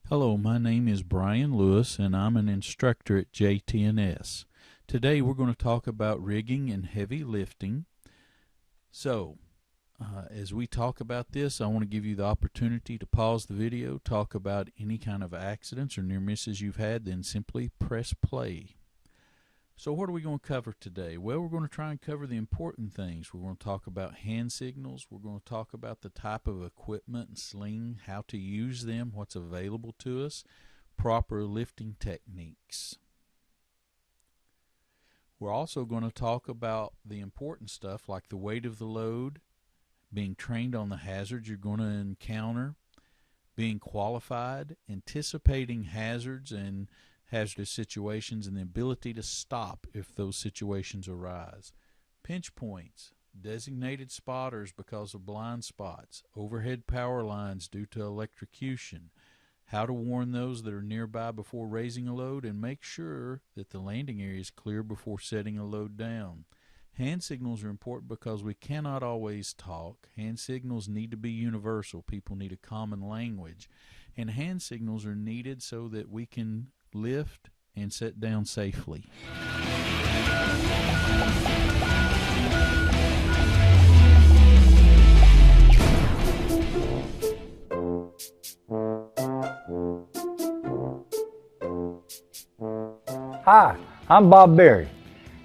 Hello, my name is Brian Lewis and I'm an instructor at JTNS. Today we're going to talk about rigging and heavy lifting. As we talk about this, I want to give you the opportunity to pause the video, talk about any kind of accidents or near misses you've had, then simply press play. So what are we going to cover today? Well, we're going to try and cover the important things. We're going to talk about hand signals. We're going to talk about the type of equipment and sling, how to use them, what's available to us, proper lifting techniques. We're also going to talk about the important stuff like the weight of the load, being trained on the hazards you're going to encounter, being qualified, anticipating hazards and hazardous situations, and the ability to stop if those situations arise. Pinch points, designated spotters because of blind spots, overhead power lines due to electrocution, how to warn those that are nearby before raising a load, and make sure that the landing area is clear before setting a load down. Hand signals are important because we cannot always talk. Hand signals need to be universal. People need a common language. And hand signals are needed so that we can lift and set down safely. Hi, I'm Bob Berry.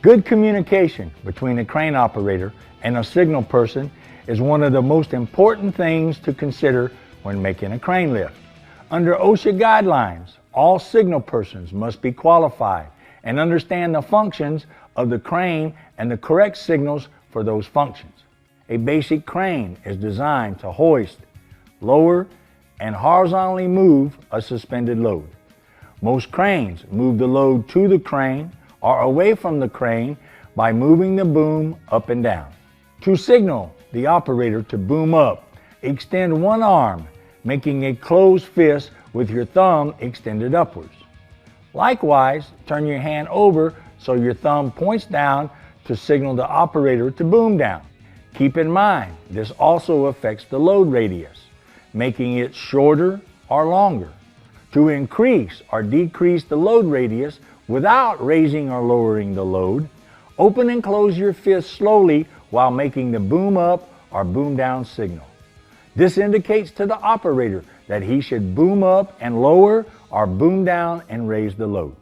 Good communication between a crane operator and a signal person is one of the most important things to consider when making a crane lift. Under OSHA guidelines, all signal persons must be qualified and understand the functions of the crane and the correct signals for those functions. A basic crane is designed to hoist, lower, and horizontally move a suspended load. Most cranes move the load to the crane or away from the crane by moving the boom up and down. To signal the operator to boom up, extend one arm, making a closed fist with your thumb extended upwards. Likewise, turn your hand over so your thumb points down to signal the operator to boom down. Keep in mind, this also affects the load radius, making it shorter or longer. To increase or decrease the load radius without raising or lowering the load, open and close your fist slowly while making the boom up or boom down signal. This indicates to the operator that he should boom up and lower or boom down and raise the load.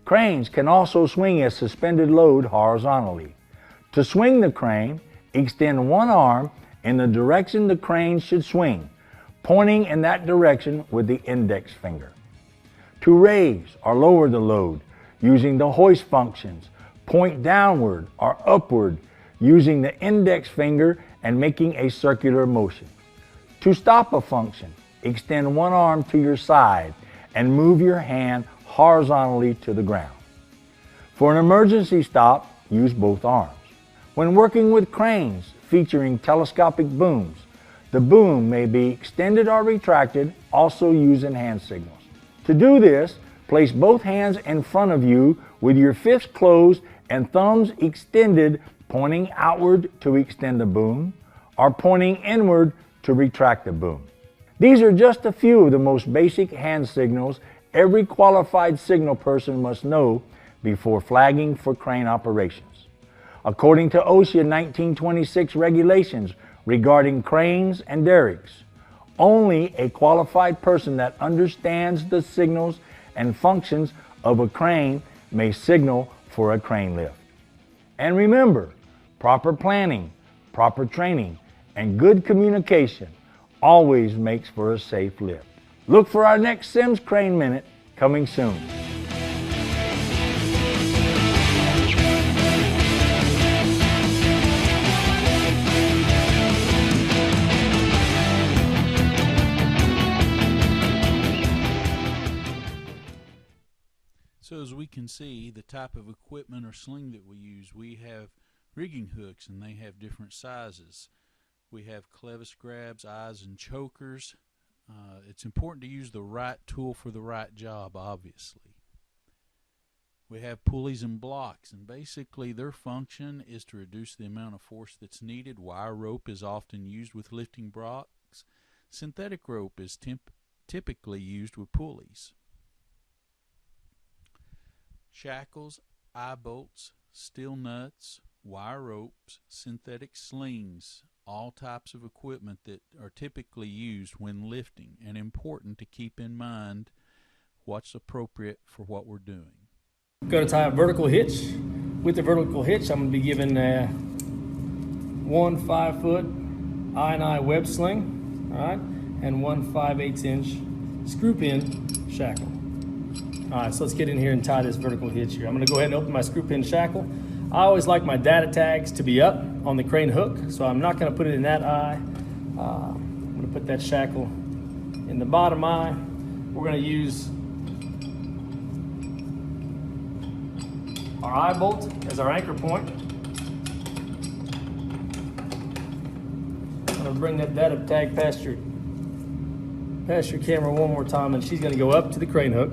Cranes can also swing a suspended load horizontally. To swing the crane, extend one arm in the direction the crane should swing, pointing in that direction with the index finger. To raise or lower the load, using the hoist functions, point downward or upward using the index finger and making a circular motion. To stop a function, extend one arm to your side and move your hand horizontally to the ground. For an emergency stop, use both arms. When working with cranes featuring telescopic booms, the boom may be extended or retracted, also using hand signals. To do this, place both hands in front of you with your fists closed and thumbs extended, pointing outward to extend the boom or pointing inward to retract the boom. These are just a few of the most basic hand signals every qualified signal person must know before flagging for crane operations. According to OSHA 1926 regulations regarding cranes and derricks, only a qualified person that understands the signals and functions of a crane may signal for a crane lift. And remember, proper planning, proper training, and good communication always makes for a safe lift. Look for our next Sims Crane Minute coming soon. So as we can see, the type of equipment or sling that we have rigging hooks, and they have different sizes. We have clevis grabs, eyes, and chokers. It's important to use the right tool for the right job, obviously. We have pulleys and blocks, and basically their function is to reduce the amount of force that's needed. Wire rope is often used with lifting blocks. Synthetic rope is typically used with pulleys. Shackles, eye bolts, steel nuts, wire ropes, synthetic slings, all types of equipment that are typically used when lifting, and important to keep in mind what's appropriate for what we're doing. I'm going to tie a vertical hitch. With the vertical hitch, I'm going to be given one 5-foot I&I web sling, all right, and one 5/8" screw pin shackle. All right, so let's get in here and tie this vertical hitch here. I'm going to go ahead and open my screw pin shackle. I always like my data tags to be up on the crane hook, so I'm not going to put it in that eye. I'm going to put that shackle in the bottom eye. We're going to use our eye bolt as our anchor point. I'm going to bring that data tag past your camera one more time, and she's going to go up to the crane hook.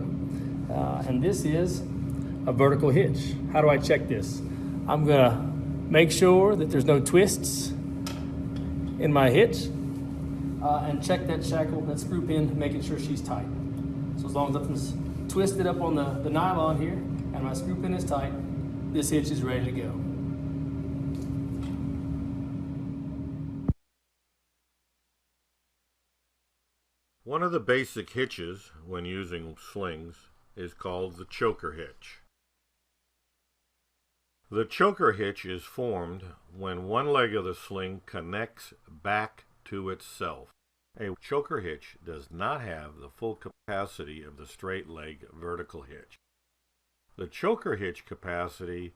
And this is a vertical hitch. How do I check this? I'm going to make sure that there's no twists in my hitch, and check that shackle, that screw pin, making sure she's tight. So as long as nothing's twisted up on the nylon here and my screw pin is tight, this hitch is ready to go. One of the basic hitches when using slings is called the choker hitch. The choker hitch is formed when one leg of the sling connects back to itself. A choker hitch does not have the full capacity of the straight leg vertical hitch. The choker hitch capacity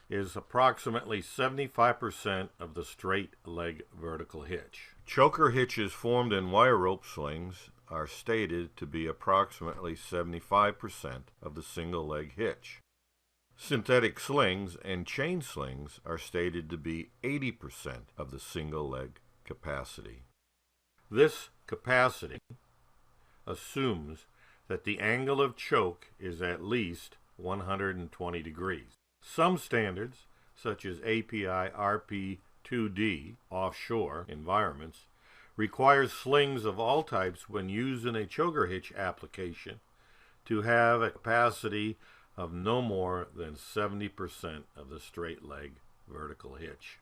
is approximately 75% of the straight leg vertical hitch. Choker hitches formed in wire rope slings are stated to be approximately 75% of the single leg hitch. Synthetic slings and chain slings are stated to be 80% of the single leg capacity. This capacity assumes that the angle of choke is at least 120 degrees. Some standards, such as API RP2D offshore environments, requires slings of all types when used in a choker hitch application to have a capacity of no more than 70% of the straight leg vertical hitch.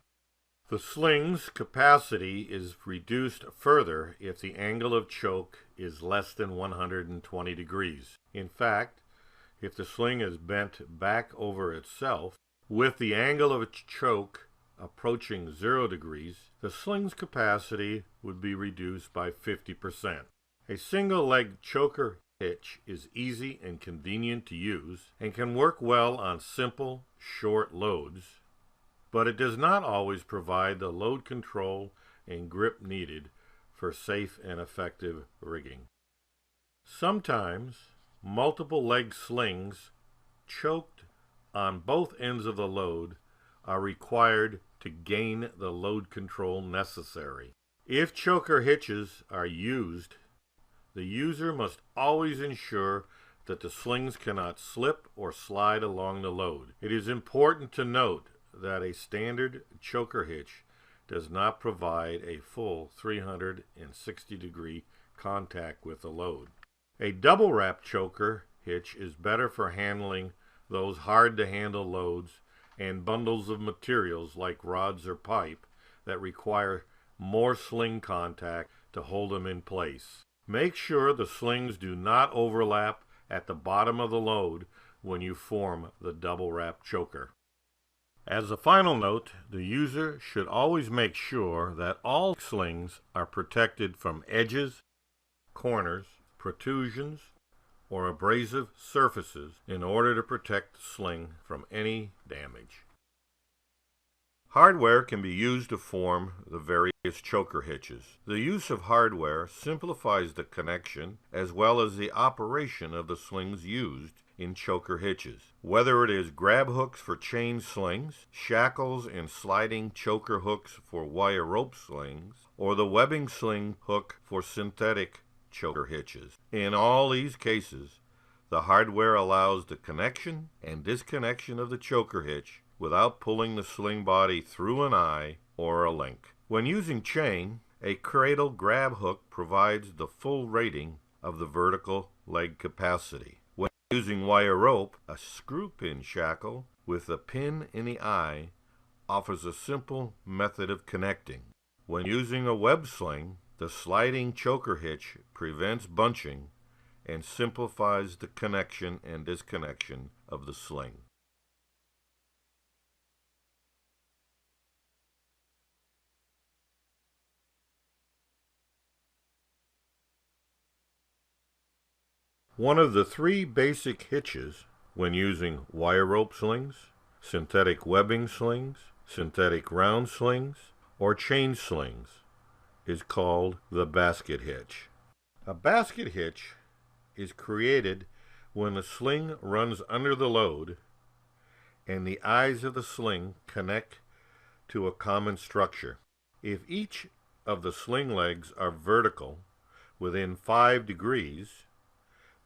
The sling's capacity is reduced further if the angle of choke is less than 120 degrees. In fact, if the sling is bent back over itself, with the angle of its choke approaching 0 degrees, the sling's capacity would be reduced by 50%. A single leg choker hitch is easy and convenient to use and can work well on simple, short loads, but it does not always provide the load control and grip needed for safe and effective rigging. Sometimes multiple leg slings choked on both ends of the load are required to gain the load control necessary. If choker hitches are used, the user must always ensure that the slings cannot slip or slide along the load. It is important to note that a standard choker hitch does not provide a full 360-degree contact with the load. A double wrap choker hitch is better for handling those hard-to-handle loads and bundles of materials like rods or pipe that require more sling contact to hold them in place. Make sure the slings do not overlap at the bottom of the load when you form the double wrap choker. As a final note, the user should always make sure that all slings are protected from edges, corners, protrusions, or abrasive surfaces in order to protect the sling from any damage. Hardware can be used to form the various choker hitches. The use of hardware simplifies the connection as well as the operation of the slings used in choker hitches. Whether it is grab hooks for chain slings, shackles and sliding choker hooks for wire rope slings, or the webbing sling hook for synthetic choker hitches. In all these cases, the hardware allows the connection and disconnection of the choker hitch without pulling the sling body through an eye or a link. When using chain, a cradle grab hook provides the full rating of the vertical leg capacity. When using wire rope, a screw pin shackle with a pin in the eye offers a simple method of connecting. When using a web sling, the sliding choker hitch prevents bunching and simplifies the connection and disconnection of the sling. One of the three basic hitches when using wire rope slings, synthetic webbing slings, synthetic round slings, or chain slings is called the basket hitch. A basket hitch is created when the sling runs under the load and the eyes of the sling connect to a common structure. If each of the sling legs are vertical within 5 degrees,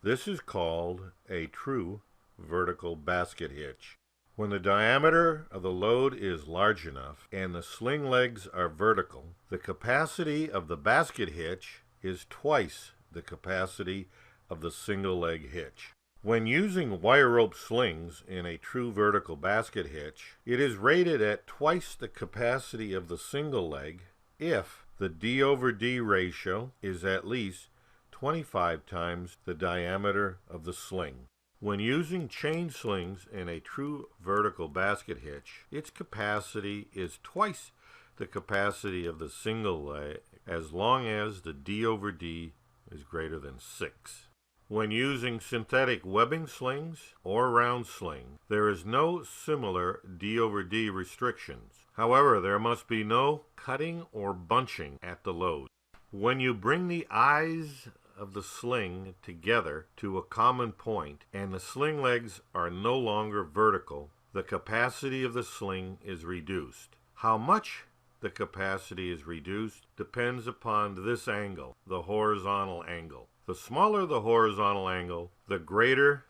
this is called a true vertical basket hitch. When the diameter of the load is large enough and the sling legs are vertical, the capacity of the basket hitch is twice the capacity of the single leg hitch. When using wire rope slings in a true vertical basket hitch, it is rated at twice the capacity of the single leg if the D/D ratio is at least 25 times the diameter of the sling. When using chain slings in a true vertical basket hitch, its capacity is twice the capacity of the single leg as long as the D/D is greater than 6. When using synthetic webbing slings or round sling, there is no similar D/D restrictions. However, there must be no cutting or bunching at the load. When you bring the eyes of the sling together to a common point and the sling legs are no longer vertical, the capacity of the sling is reduced. How much the capacity is reduced depends upon this angle, the horizontal angle. The smaller the horizontal angle, the greater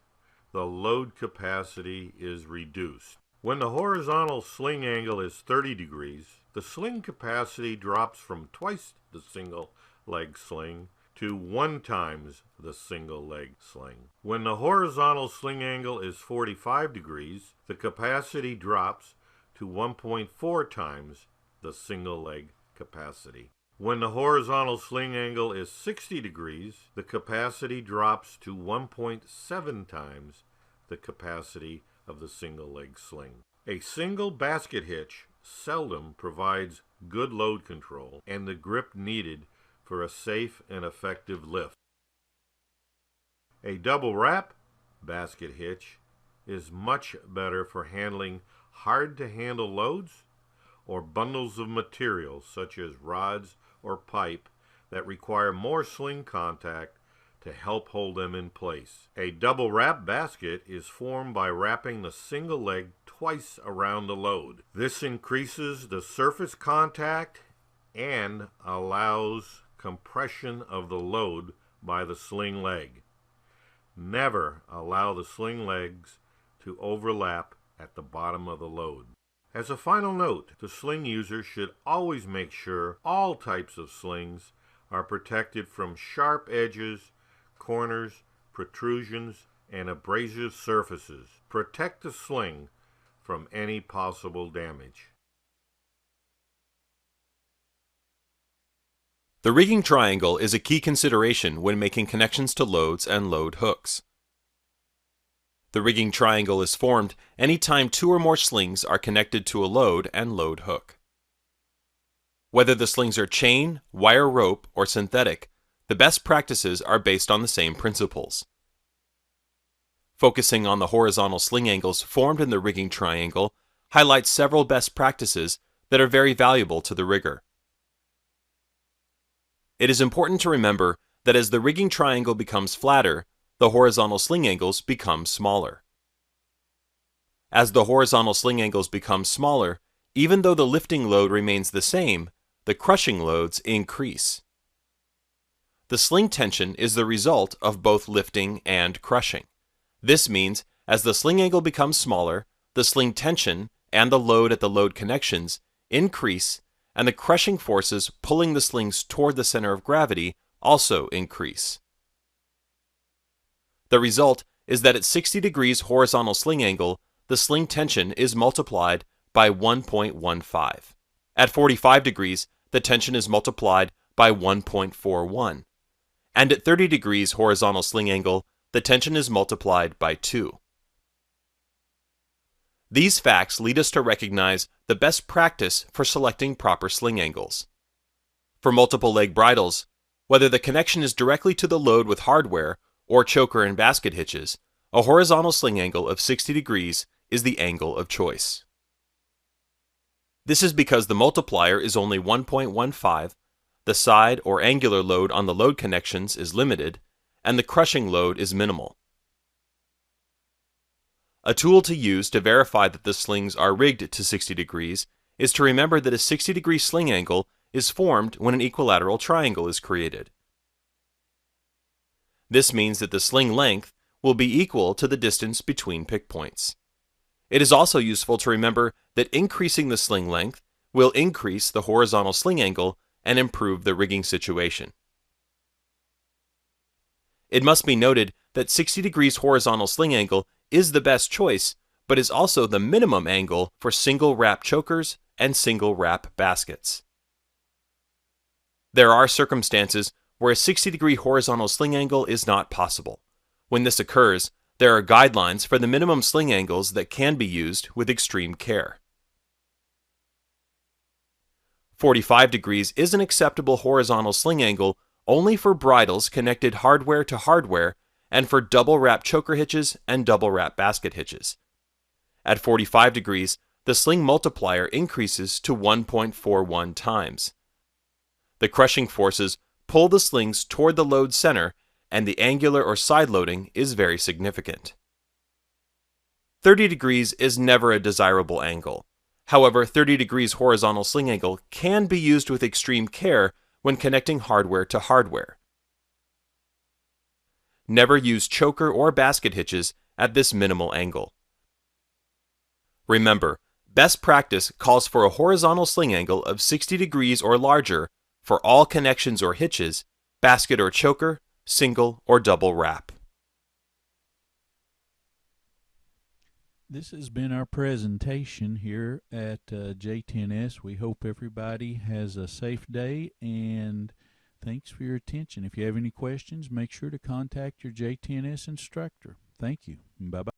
the load capacity is reduced. When the horizontal sling angle is 30 degrees, the sling capacity drops from twice the single leg sling to 1 times the single leg sling. When the horizontal sling angle is 45 degrees, the capacity drops to 1.4 times the single leg capacity. When the horizontal sling angle is 60 degrees, the capacity drops to 1.7 times the capacity of the single leg sling. A single basket hitch seldom provides good load control and the grip needed for a safe and effective lift. A double wrap basket hitch is much better for handling hard to handle loads or bundles of materials such as rods or pipe that require more sling contact to help hold them in place. A double wrap basket is formed by wrapping the single leg twice around the load. This increases the surface contact and allows compression of the load by the sling leg. Never allow the sling legs to overlap at the bottom of the load. As a final note, the sling user should always make sure all types of slings are protected from sharp edges, corners, protrusions, and abrasive surfaces. Protect the sling from any possible damage. The rigging triangle is a key consideration when making connections to loads and load hooks. The rigging triangle is formed anytime 2 or more slings are connected to a load and load hook. Whether the slings are chain, wire rope, or synthetic, the best practices are based on the same principles. Focusing on the horizontal sling angles formed in the rigging triangle highlights several best practices that are very valuable to the rigger. It is important to remember that as the rigging triangle becomes flatter, the horizontal sling angles become smaller. As the horizontal sling angles become smaller, even though the lifting load remains the same, the crushing loads increase. The sling tension is the result of both lifting and crushing. This means as the sling angle becomes smaller, the sling tension and the load at the load connections increase, and the crushing forces pulling the slings toward the center of gravity also increase. The result is that at 60 degrees horizontal sling angle, the sling tension is multiplied by 1.15. At 45 degrees, the tension is multiplied by 1.41. And at 30 degrees horizontal sling angle, the tension is multiplied by 2. These facts lead us to recognize the best practice for selecting proper sling angles. For multiple leg bridles, whether the connection is directly to the load with hardware or choker and basket hitches, a horizontal sling angle of 60 degrees is the angle of choice. This is because the multiplier is only 1.15, the side or angular load on the load connections is limited, and the crushing load is minimal. A tool to use to verify that the slings are rigged to 60 degrees is to remember that a 60-degree sling angle is formed when an equilateral triangle is created. This means that the sling length will be equal to the distance between pick points. It is also useful to remember that increasing the sling length will increase the horizontal sling angle and improve the rigging situation. It must be noted that 60 degrees horizontal sling angle is the best choice, but is also the minimum angle for single wrap chokers and single wrap baskets. There are circumstances where a 60-degree horizontal sling angle is not possible. When this occurs, there are guidelines for the minimum sling angles that can be used with extreme care. 45 degrees is an acceptable horizontal sling angle only for bridles connected hardware to hardware and for double wrap choker hitches and double wrap basket hitches. At 45 degrees, the sling multiplier increases to 1.41 times. The crushing forces pull the slings toward the load center, and the angular or side loading is very significant. 30 degrees is never a desirable angle. However, 30 degrees horizontal sling angle can be used with extreme care when connecting hardware to hardware. Never use choker or basket hitches at this minimal angle. Remember, best practice calls for a horizontal sling angle of 60 degrees or larger for all connections or hitches, basket or choker, single or double wrap. This has been our presentation here at J10S. We hope everybody has a safe day, and thanks for your attention. If you have any questions, make sure to contact your J10S instructor. Thank you. Bye-bye.